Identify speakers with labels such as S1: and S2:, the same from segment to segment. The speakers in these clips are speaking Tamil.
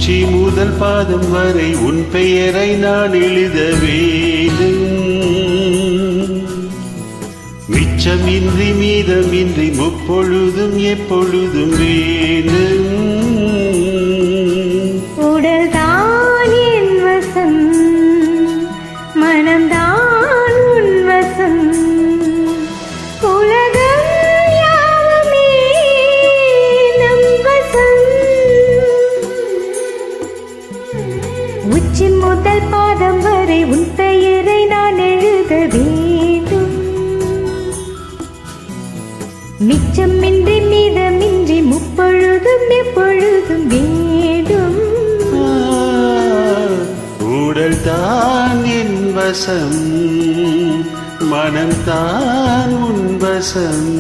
S1: உச்சி முதல் பாதம் வரை உன் பெயரை நான் எழுத வேண்டும். மிச்சமின்றி மீதமின்றி முப்பொழுதும் எப்பொழுதும் வேண்டும்.
S2: உடல்தான் என் வசம், மனம்தான் உன் வசம், உலகம் யாவுமே நம் வசம். உச்சி முதல் பாதம் வரை உன் பெயரை நான் எழுத வேண்டும். மிச்சமின்றி மீதமின்றி முப்பொழுதும் எப்பொழுதும் வேண்டும்.
S1: உடல் தான் என் வசம், மனம்தான் உன் வசம்.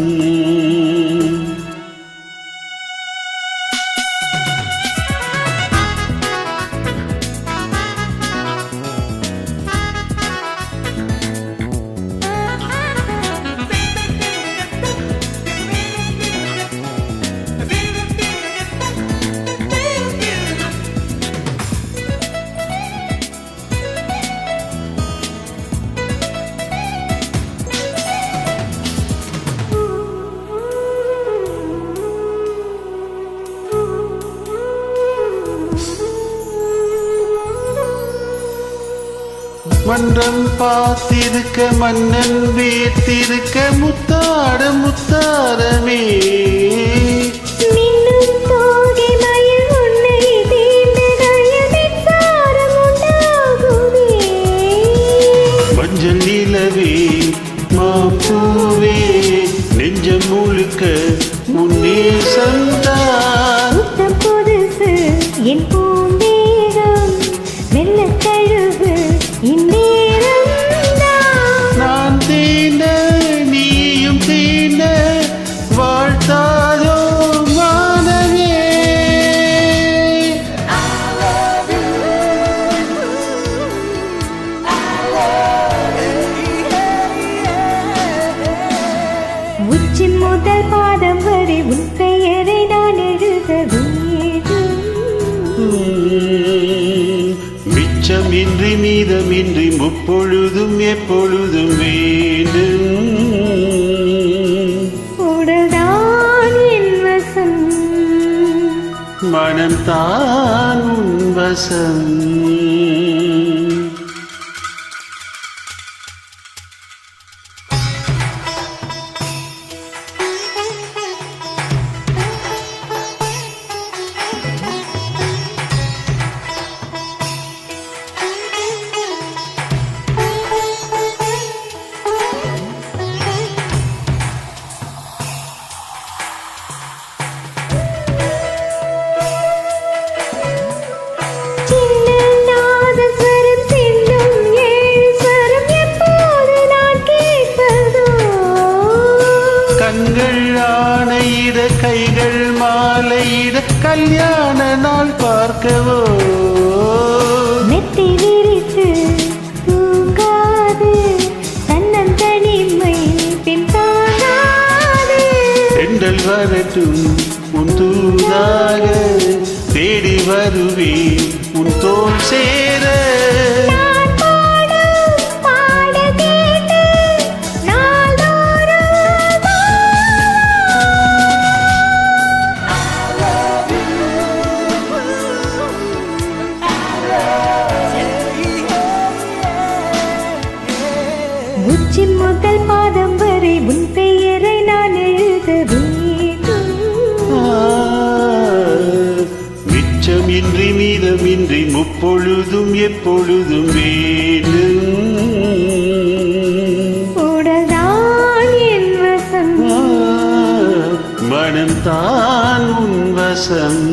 S1: மன்றம் பார்த்திருக்க மன்னன் வீர்த்திருக்க முத்தாட முத்தாரமே.
S2: மின்னும் தோகை மயில் உன்னை தீண்டுகைய மின்சாரம் உண்டாகுமே.
S1: மஞ்சள் நிலவே மாப்பூவே நெஞ்சம் முழுக்க உன்னே சந்தான்.
S2: புத்தம் புதுசு என் பூந்தேகம் மெல்ல தழுவு இந்நேரம் தான்.
S1: நான் தீண்ட நீயும் தீண்ட வாழ்த்தாதோ மானவே.
S2: உச்சி முதல் பாதம் வரை உன் பெயரை நான் எழுத வேண்டும்.
S1: மிச்சமின்றி மீதமின்றி முப்பொழுதும் எப்பொழுதும் வேண்டும்.
S2: உடல்தான் என் வசம்,
S1: மனம்தான் உன் வசம். கண்கள் ஆணையிட கைகள் மாலையிட கல்யாண நாள் பார்க்கவோ.
S2: மெத்தை விரித்து தூங்காது தன்னந்தனிமை பின் தாங்காது.
S1: தென்றல் வரட்டும் உன் தூதாக தேடி வருவேன் உன் தோள் சேர.
S2: உச்சி முதல் பாதம் வரை உன் பெயரை நான் எழுத வேண்டும்.
S1: மிச்சமின்றி மீதமின்றி முப்பொழுதும் எப்பொழுதும் வேண்டும்.
S2: உடல்தான் என் வசம்,
S1: மனம்தான் உன் வசம்.